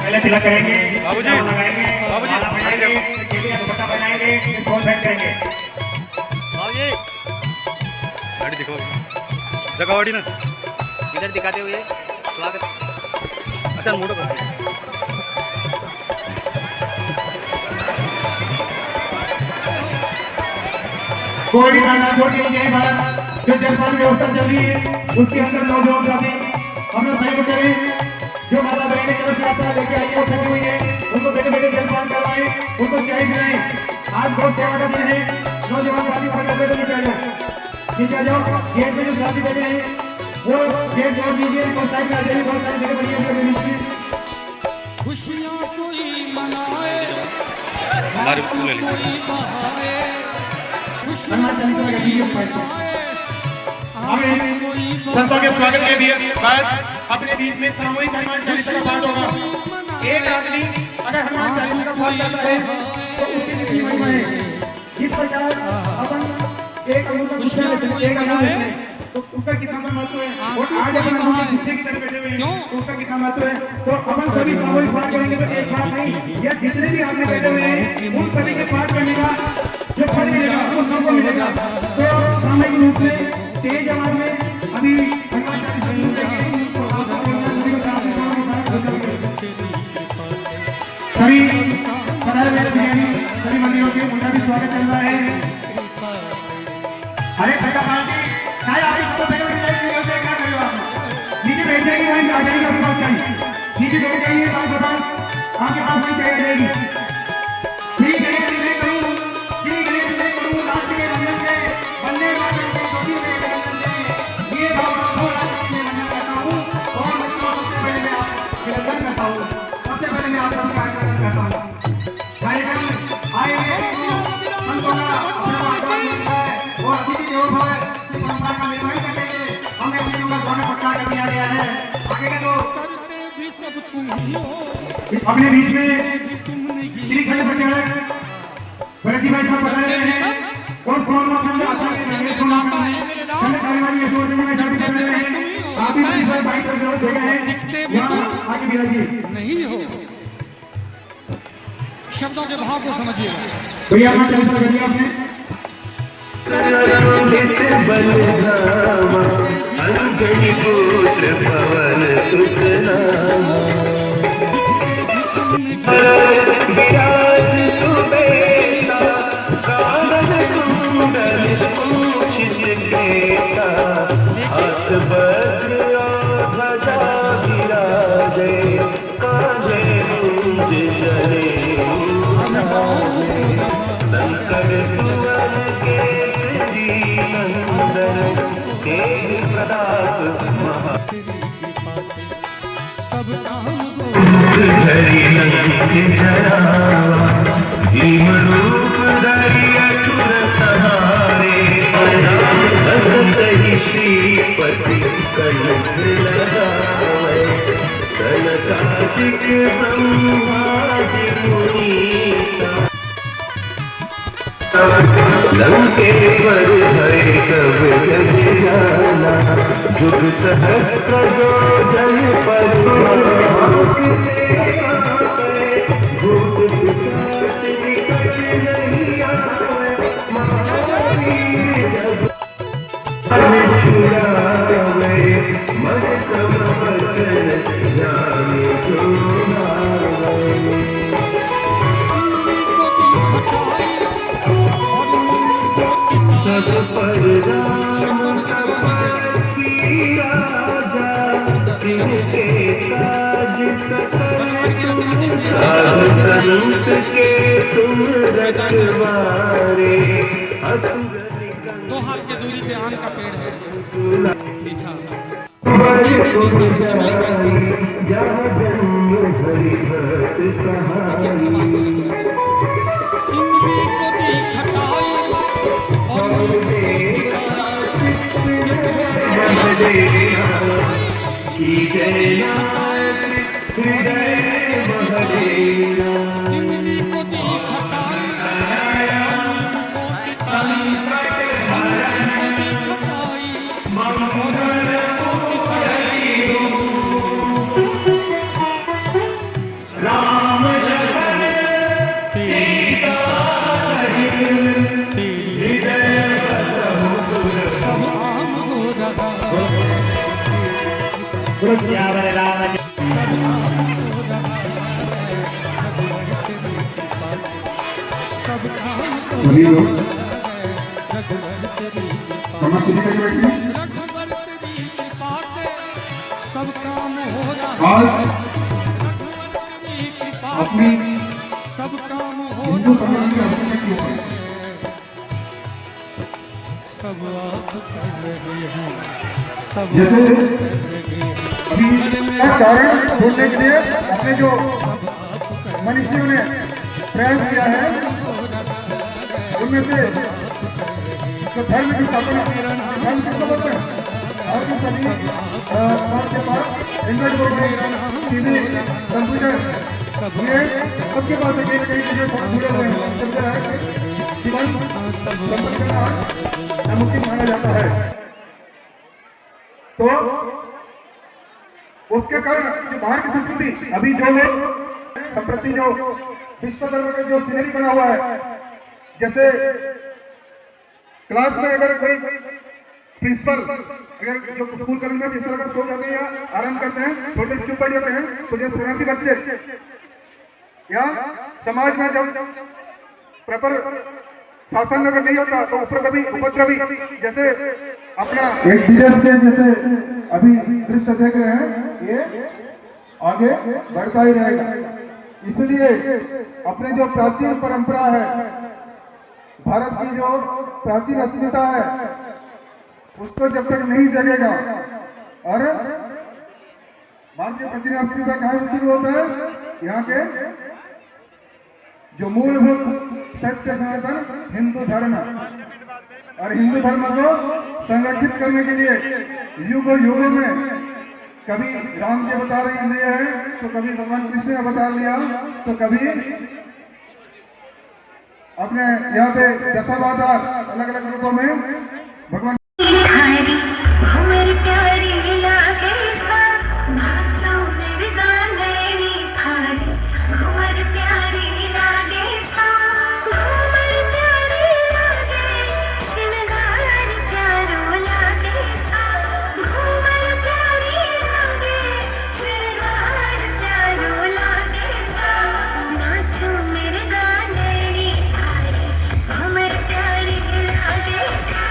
पहले तिलक करेंगे बाबूजी बाबूजी दुपट्टा पहनाएंगे फोन बैठ करेंगे। बाबूजी गाड़ी दिखाओ जगह गाड़ी ना इधर दिखाते हुए स्वागत। अच्छा मोटो कर कोई खाना छोड़ के जय भारत जो जलपान व्यवस्था चल रही है उसके अंदर लोग जाते हम लोग सही करें। जो माता बहने की तरफ से यात्रा लेके आई है थकी हुई है उनको बेटे बेटे जलपान करवाएं, उनको चाय पिलाएं। आज बहुत सेवा का दिन है। नौजवान शादी करके बेटे नहीं चाहिए ठीक है। जाओ गेट में जो शादी बैठे हैं वो गेट जोड़ दीजिए। बहुत सारी आ जाएगी, बहुत सारी जगह बनी है दीजिए। खुशियाँ कोई मनाए हमारे स्कूल ले कोई बहाए संतों के स्वागत के लिए बाद अपने बीच में सामूहिक हनुमान चालीसा का पाठ होगा। एक आदमी अगर हनुमान चालीसा का पाठ करता है तो उसकी कितनी महिमा है। इस प्रकार अपन एक अंगूठा दूसरे लेते हैं, एक अंगूठा लेते हैं तो उसका कितना महत्व है। और आज अपन अंगूठे पीछे की तरफ बैठे हुए हैं तो उसका कितना महत्व है। तो अपन सभी सामूहिक पाठ करेंगे तो एक बात नहीं, या जितने भी आपने बैठे हुए हैं उन सभी के पाठ करने का जो फल मिलेगा वो सबको मिलेगा। तो सामूहिक रूप से तेज आवाज में अभी हनुमान चालीसा सभी पधारे मेरे बिहारी सभी मंदिरों के उनका भी स्वागत चल रहा है। अरे भैया पार्टी चाहे आप इसको क्या करेगा नीचे बैठ जाएगी वहीं आ जाएगी आपकी बात चाहिए नीचे बैठ जाइए बात बताओ आपके पास वहीं चाहिए जाएगी। श्री गणेश मैं करूँ श्री गणेश मैं करूँ राष्ट्र के रंजन से बंदे मातरम के ज्योति में रंजन से ये भाव राष्ट्र में रंजन करता हूँ और सबसे पहले मैं आपसे रंजन करता हूँ। सबसे पहले मैं आपका कार्यक्रम करता हूँ। कार्यक्रम आए संतों का अपना आगमन होता है और अतिथि देवो भव परंपरा का निर्वहन करने के लिए हमने अपने लोगों का स्वागत पक्का कर दिया गया है। आगे का तो अपने बीच में श्री खंड प्रचारक भरती भाई साहब बता रहे हैं और सोमवार खंड आचार्य रमेश कुमार खंड कार्यवाही यशोवर्धन भाई साहब बता रहे हैं। आप भी भाई साहब बाइक पर जो जगह है यहाँ आगे बिराजिए नहीं हो। शब्दों के भाव को समझिएगा भैया अपना चालीसा करिए आपने पुत्र पवन सुसनामा विराज सुबेसा कारण कुंडल पूजित केसा हाथ वज्र ध्वजा विराजे काजे मुंज जने शंकर सुवन केसरी नंदन तेज प्रताप महा सब काम धरि नंदि धरावा भीम रूप धरि असुर सहारे सही श्रीपति कंठ लगावे सनकादिक ब्रह्मादि मुनीसा लंकेश्वर हरे सब जग जाना जुग सहस्त्र जो जन भूत पिशाच निकट नहीं आवे महावीर जब छुड़ावे मन क्रम वचन ज्ञान चुनावे को दी हटाई और सब पर राम तपस्वी राजा, जिनके ताज सकल साधु संत के तुम रखवारे। दो हाथ की दूरी पे आम का पेड़ है मीठा। जहाँ जन्म भरी भक्त कहानी, इमली को दी खटाई और की जय हृदय महदेवा। इमली को दी खटाई राम लखन सीता हृदय सब आम हो रहा गुरुद्यावर राम सब आम हो रहा सब काम हो सभी लोग रघुवर तेरी कृपा मम्मा किसी का बैठे रघुवर तेरी कृपा से सब काम हो रहा आज रघुवर तेरी कृपा अपनी से सब काम हो हिंदू रहा समाज की आवश्यकता क्यों है? सब आप कर रहे हैं सब जैसे आप कर रहे हैं अभी का कारण ढूंढने के लिए अपने जो सब आप कर मनुष्यों ने प्रयास किया है, उनमें से जो धर्म की स्थापना, धर्म किसको बोलते हैं? और भी सभी आपके पास इंटरनेट बोर्ड, टीवी, कंप्यूटर, ये सबके पास एक कई चीजें जुड़े हुए हैं। समझ रहा है कि जीवन संपन्न करना नामुमकिन माना जाता है। तो उसके कारण जो बाहर की संस्कृति, अभी जो लोग संप्रति जो विश्व धर्म का जो सीनरी बना हुआ है, जैसे क्लास में अगर कोई प्रिंसिपल अगर जो स्कूल करेंगे जिस तरह का सो जाते हैं या आराम करते हैं, थोड़े चुप बैठ जाते हैं, तो जो शरारती बच्चे या समाज में जब प्रॉपर शासन अगर नहीं होता तो उपद्रवी जैसे अपना एक विदेश से जैसे अभी दृश्य देख रहे हैं, ये आगे बढ़ता ही रहेगा। इसलिए अपने जो प्राचीन परंपरा है, भारत की जो प्राचीन अस्मिता है, उसको जब तक नहीं जगेगा और भारतीय प्राचीन अस्मिता कहाँ से शुरू होता है? यहाँ के जो मूलभूत सत्य सनातन हिंदू धर्म, और हिंदू धर्म को संगठित करने के लिए युगों में कभी राम जी अवतार लिए हैं, तो कभी भगवान कृष्ण अवतार लिया, तो कभी अपने यहाँ पे दशावतार अलग अलग रूपों में भगवान घुमर प्यारी लागे सा नाचो मेरे गानेरी थारी घुमर प्यारी लागे सा घुमर प्यारी लागे श्रृंगार प्यारो लागे सा घुमर प्यारी लागे श्रृंगार प्यारो लागे सा नाचो मेरे गानेरी थारी घुमर प्यारी लागे सा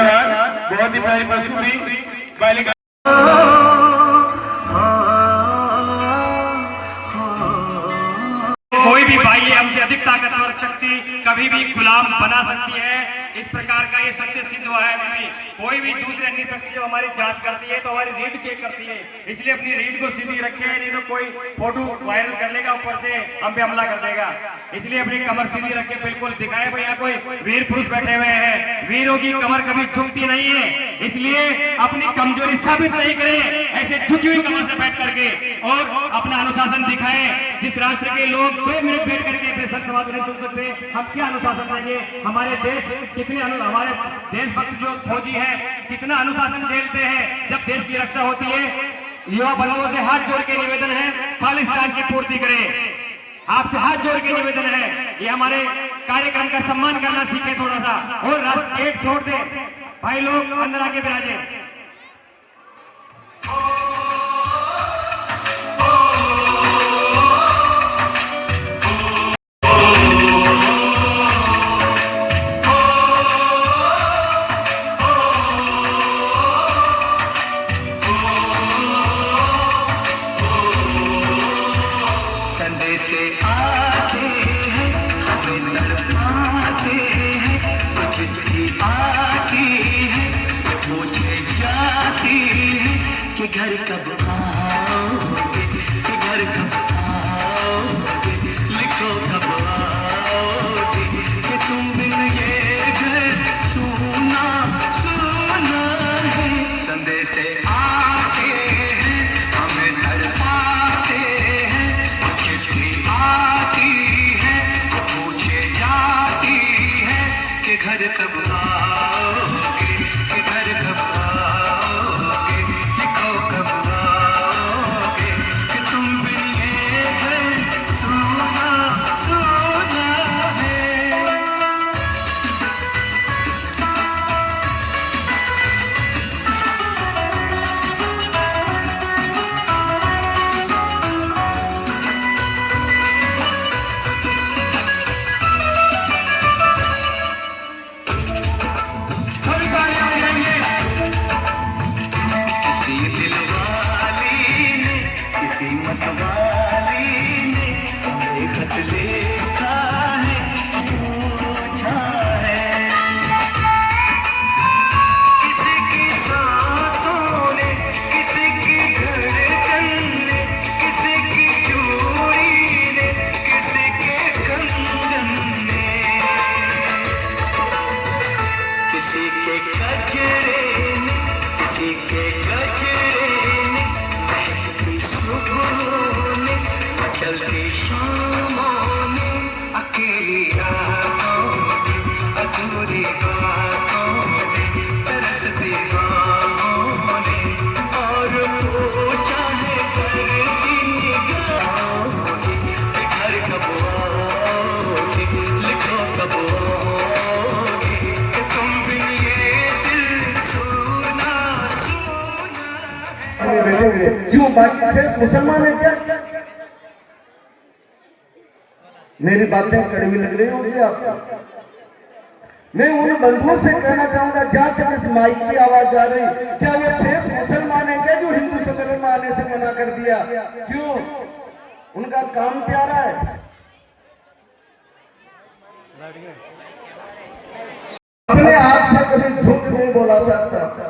धन्यवाद, बहुत ही प्यारी प्रस्तुति बालिका। कोई भी भाई हमसे अधिक ताकतवर शक्ति कभी भी गुलाम बना सकती है। इस प्रकार का ये सत्य सिद्ध हुआ है। अभी कोई भी दूसरी अन्य शक्ति जब हमारी जांच करती है तो हमारी रीड चेक करती है, इसलिए अपनी रीड को सीधी रखे, नहीं तो कोई फोटो वायरल कर लेगा, ऊपर से हम पे हमला कर देगा। इसलिए अपनी कमर सीधी रखे, बिल्कुल दिखाए भाई यहाँ कोई वीर पुरुष बैठे हुए हैं। वीरों की कमर कभी झुकती नहीं है, इसलिए अपनी कमजोरी साबित नहीं करें ऐसे झुकी हुई कमर से बैठ करके, और अपना अनुशासन दिखाएं। जिस राष्ट्र के लोग 2 मिनट बैठ करके अपने सर समाज नहीं सुन सकते, हम क्या अनुशासन देंगे? हमारे देश कितने हमारे देशभक्त जो फौजी हैं कितना अनुशासन झेलते हैं जब देश की रक्षा होती है। युवा बंधुओं से हाथ जोड़ के निवेदन है, खालिस्तान की पूर्ति करें। आपसे हाथ जोड़ के निवेदन है, ये हमारे कार्यक्रम का सम्मान करना सीखे थोड़ा सा, और एक छोड़ दे भाई, लोग अंदर आके विराजे। घर कब आओगे, कि घर कब आओगे, लिखो कब आओगे, कि तुम बिन ये घर सुना सुना है। संदेश आते हैं हमें तड़पाते हैं, चिट्ठी आती है पूछे जाती है कि घर कब आओगे, कि घर कब आओगे, लिखो कब आओगे, कि तुम बिन ये घर सुना सुना है। सभी तालियां बजाइए। किसी दिलवाली ने, किसी मतवाली ने हमें खत लिखा है, पूछा है। किसी की सांसों ने, किसी की धड़कन ने, किसी की चूड़ी ने, किसी के कंगन ने, किसी के गजरे ने, किसी के गजरे ने, महकती सुबहों ने, चलती शामों ने, अकेली रातों ने, अधूरी बातों ने, तरसती बाहों ने, और वो चाहे बरसी निगाहों ने, कि घर कब आओगे, लिखो कब आओगे, कि तुम बिन ये दिल सुना सुना है। बैठोगे क्यों? बाकी से मुसलमान है क्या? मेरी बातें कड़वी लग रही होगी आपको। मैं उन बंधुओं से कहना चाहूंगा, जहां तक इस माइक की आवाज आ रही, क्या वो शेष मुसलमान है क्या जो हिंदू सम्मेलन में आने से मना कर दिया? क्यों? उनका काम प्यारा है। अपने आप से कभी झूठ नहीं बोला सकता,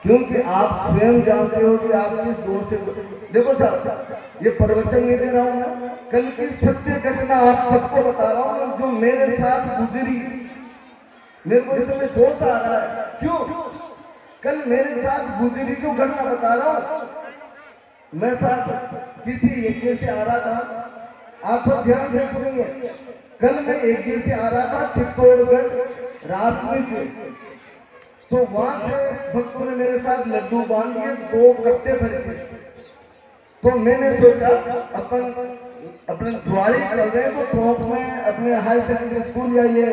क्योंकि आप स्वयं जानते हो कि आप किस दौर से। देखो सर, ये प्रवचन नहीं दे रहा हूं ना, कल की सत्य घटना आप सबको बता रहा हूं जो मेरे साथ गुजरी। मेरे को इस समय जोश आ रहा है, क्यों? कल मेरे साथ गुजरी जो घटना बता रहा हूं। मैं साथ किसी यज्ञ से आ रहा था, आप सब ध्यान से सुनिए। कल मैं यज्ञ से आ रहा था चित्तौड़गढ़ रासमी से, तो वहां से भक्तों ने मेरे साथ लड्डू बांध दिए, 2 कट्टे भरे थे। तो मैंने सोचा अपने द्वारी चल रहे हैं, तो टॉप में अपने हाई सेकेंडरी स्कूल या ये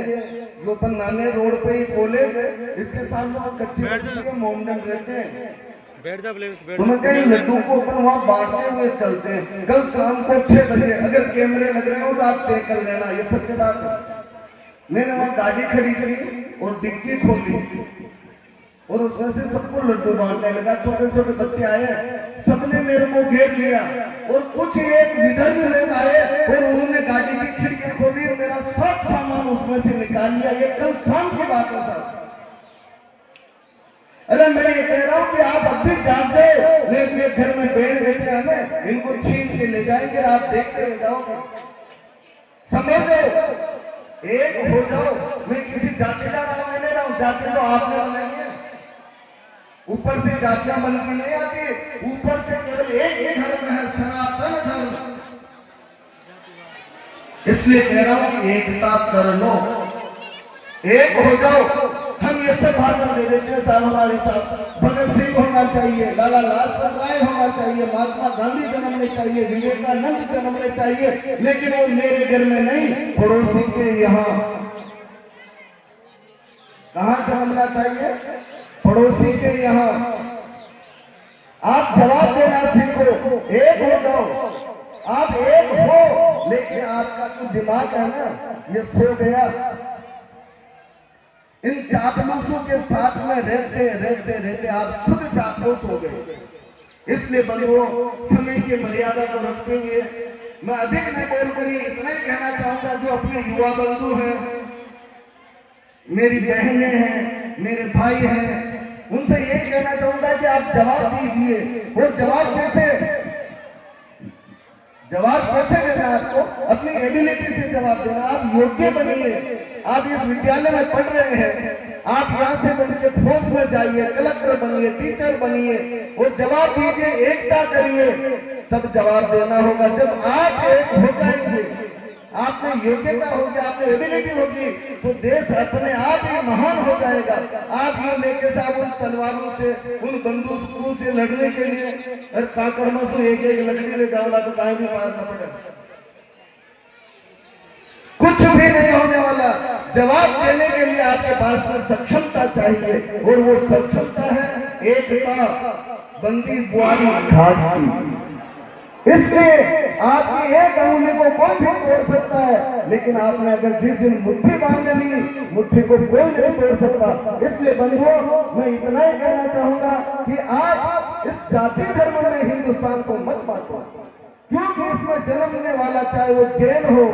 जो अपन नाने रोड पे ही कॉलेज है, इसके सामने कच्चे मोमडन रहते हैं। बैठ जा प्लीज, बैठ। तो मैं कहीं लड्डू को अपन वहाँ बांटते हुए चलते हैं। कल शाम को 6 बजे अगर कैमरे लग रहे हो तो आप तय कर लेना, ये सत्य बात है। मैंने वहाँ गाड़ी खड़ी करी और डिक्की खोली, और उसमें से सबको लड्डू बांटने लगा। छोटे छोटे बच्चे आए, सबने मेरे को घेर लिया और कुछ एक विधर्मी लोग आए और उन्होंने गाड़ी की खिड़की खोली और मेरा सब सामान उसमें से निकाल लिया। ये कल शाम की बात है सर। अरे मैं ये कह रहा हूँ कि आप अब भी जानते हो, लेकिन घर में बैठ बैठे हमें इनको छीन के ले जाएंगे, आप देखते रह जाओगे। समझो, एक हो जाओ। मैं किसी जाति का नाम नहीं ले रहा हूँ, जाति तो आपने बनाई है। ऊपर से जातियां बन के नहीं आती, ऊपर से केवल एक ही धर्म है, सनातन धर्म। इसलिए कह रहा हूं कि एकता कर लो, एक हो जाओ। हम ये सब भाषण दे देते हैं साहब, हमारे साथ भगत सिंह होना चाहिए, लाला लाजपत राय होना चाहिए, महात्मा गांधी जन्मने चाहिए, विवेकानंद जन्मने चाहिए, लेकिन वो मेरे घर में नहीं, पड़ोसी के यहाँ। कहाँ जन्मना चाहिए? पड़ोसी के यहाँ। आप जवाब देना सीखो, एक हो जाओ। आप एक हो, लेकिन आपका जो दिमाग है ना, ये सो गया। इन चापलूसों के साथ में रहते रहते रहते आप खुद चापलूस हो गए। इसलिए बंधुओं, समय की मर्यादा को रखते हुए मैं अधिक नहीं बोलकर ये इतना ही कहना चाहूंगा, जो अपने युवा बंधु हैं, मेरी बहनें हैं, मेरे भाई हैं, उनसे ये कहना चाहूंगा कि आप जवाब दीजिए। और जवाब कैसे देना है आपको? अपनी एबिलिटी से जवाब देना। आप योग्य बनिए। आप इस विद्यालय में पढ़ रहे हैं, आप यहाँ से बन के फौज में जाइए, कलेक्टर बनिए, टीचर बनिए और जवाब दीजिए, एकता करिए, तब जवाब देना होगा। जब आप एक हो जाएंगे, आप में योग्यता होगी, आप में एबिलिटी होगी, तो देश अपने आप ही महान हो जाएगा। आप ये लेके साहब उन तलवारों से, उन बंदूकों से लड़ने के लिए काकरमा से एक एक लकड़ी ले जाओला तो कहीं भी मारना पड़ेगा, कुछ भी नहीं होने वाला। जवाब देने के लिए आपके पास में सक्षमता चाहिए, और वो सक्षमता है एकता, बंदी बुआरी घाट की। इसलिए आपकी एक अंगुली को कोई भी तोड़ सकता है, लेकिन आपने अगर जिस दिन मुट्ठी बांध ली, मुट्ठी को कोई नहीं तोड़ सकता। इसलिए बंधुओं, मैं इतना ही कहना चाहूंगा कि आप इस जाति धर्म में हिंदुस्तान को मत बांटो, क्योंकि इसमें जन्मने वाला चाहे वो जैन हो,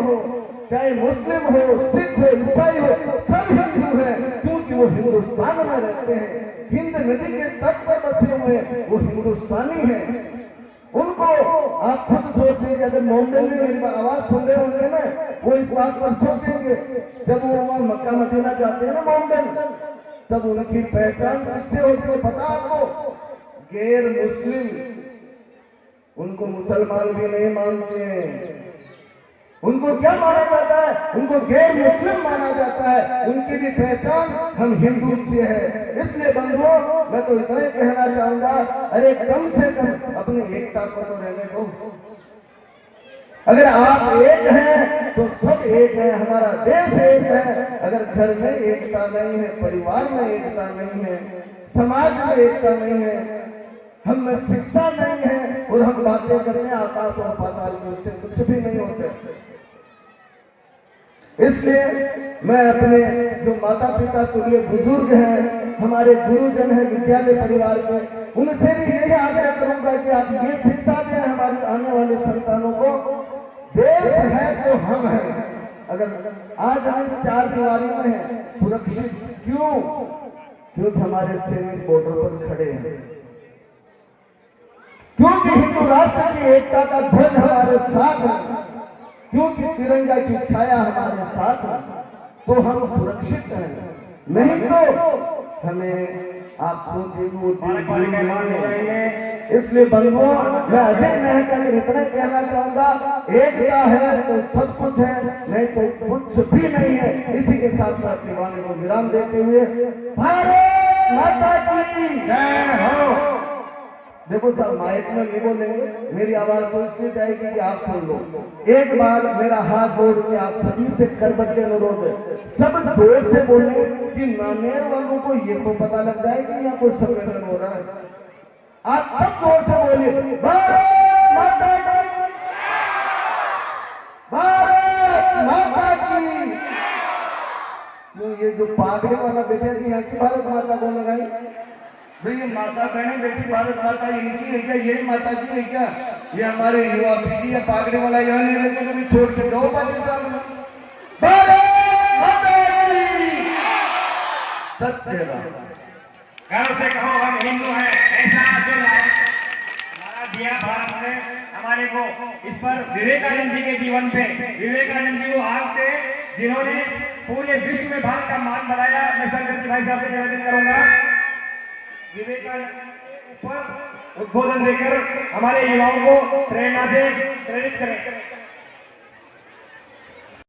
चाहे मुस्लिम हो, सिख हो, ईसाई हो, सब हिंदू है, क्योंकि वो हिंदुस्तान में रहते हैं। हिंद नदी के तट पर बसे हुए वो हिंदुस्तानी है। उनको आप खुद सोच लीजिए, अगर मोहम्मद में मेरी आवाज सुन रहे होंगे ना, वो इस बात पर सोचेंगे, जब वो वहां मक्का मदीना जाते हैं ना मोहम्मद, तब उनकी पहचान किससे होती है पता आपको? गैर मुस्लिम। उनको मुसलमान भी नहीं मानते हैं। उनको क्या माना जाता है? उनको गैर मुस्लिम माना जाता है। उनकी भी पहचान हम हिंदू से है। इसलिए बंधुओं, मैं तो इतना ही कहना चाहूंगा, अरे कम से कम अपनी एकता को तो रहने दो। अगर आप एक हैं तो सब एक है, हमारा देश एक है। अगर घर में एकता नहीं है, परिवार में एकता नहीं है, समाज में एकता नहीं है, हम में शिक्षा नहीं है, और हम बातें करते हैं आकाश और पाताल की, उससे कुछ भी नहीं होते। इसलिए मैं अपने जो माता पिता तुल्य बुजुर्ग हैं, हमारे गुरुजन हैं विद्यालय परिवार के, उनसे भी यही आग्रह करूंगा कि आप ये शिक्षा दें हमारे आने वाले संतानों को, देश है तो हम हैं। अगर आज हम 4 दीवारी में हैं, सुरक्षित क्यों? क्योंकि हमारे सैनिक बॉर्डर पर खड़े हैं, क्योंकि हिंदू राष्ट्र की एकता का ध्वज हमारे साथ है, क्योंकि तिरंगा की छाया हमारे साथ है, तो हम सुरक्षित हैं। नहीं तो हमें आप सोचिए वो दिन। इसलिए बंधुओं, मैं अधिक नहीं कर इतना कहना चाहूंगा, एकता है तो सब कुछ है, नहीं तो कुछ भी नहीं है। इसी के साथ साथ दीवाने को विराम देते हुए भारत माता की जय हो। देखो साहब, माइक में नहीं बोलेंगे, मेरी आवाज तो इसलिए जाएगी कि आप सुन लो। एक बार मेरा हाथ जोड़ के आप सभी से करबद्ध अनुरोध है, सब जोर से बोले कि नानेर वालों को ये तो पता लग जाए कि यहाँ कोई सम्मेलन हो रहा है। आप सब जोर से बोलिए, भारत माता की, भारत माता की। ये जो पागड़े वाला बेटा जी यहाँ की भारत माता को लगाई, भाई ये माता बहनी बेटी भारत माता इनकी है क्या, ये माता जी है क्या? ये हमारे युवा पीढ़ी है पागड़े वाला यहाँ नहीं रहते, कभी छोड़ के दो पाकिस्तान में। भारत माता की सत्य गर्व से कहो हम हिंदू हैं, ऐसा जो हमारा दिया भारत ने हमारे को। इस पर विवेकानंद जी के जीवन पे, विवेकानंद जी वो आग थे जिन्होंने पूरे विश्व में भारत का मान बढ़ाया। मैं शंकर भाई साहब से निवेदन करूंगा विवेकानंद के ऊपर उद्बोधन देकर हमारे युवाओं को प्रेरणा से प्रेरित करें।